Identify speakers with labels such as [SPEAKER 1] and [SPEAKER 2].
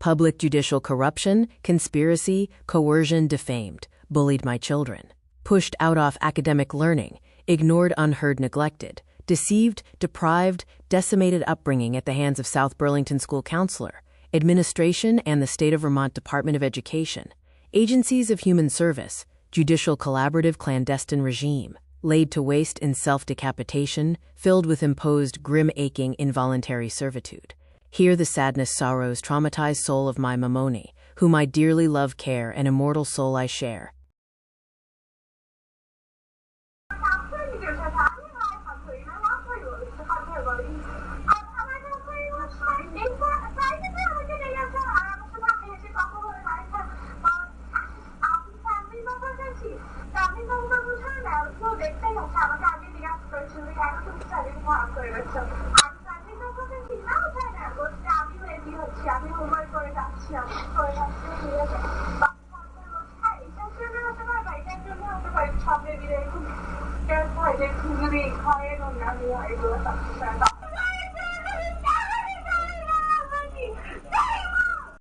[SPEAKER 1] Public judicial corruption, conspiracy, coercion defamed, bullied my children. Pushed out of academic learning, ignored, unheard, neglected, deceived, deprived, decimated upbringing at the hands of South Burlington School Counselor, administration and the State of Vermont Department of Education, agencies of human service, judicial collaborative clandestine regime, laid to waste in self-decapitation, filled with imposed grim aching involuntary servitude. Hear the sadness, sorrows, traumatized soul of my Mamoni, whom I dearly love, care, and immortal soul I share.
[SPEAKER 2] Just like it's really quiet on the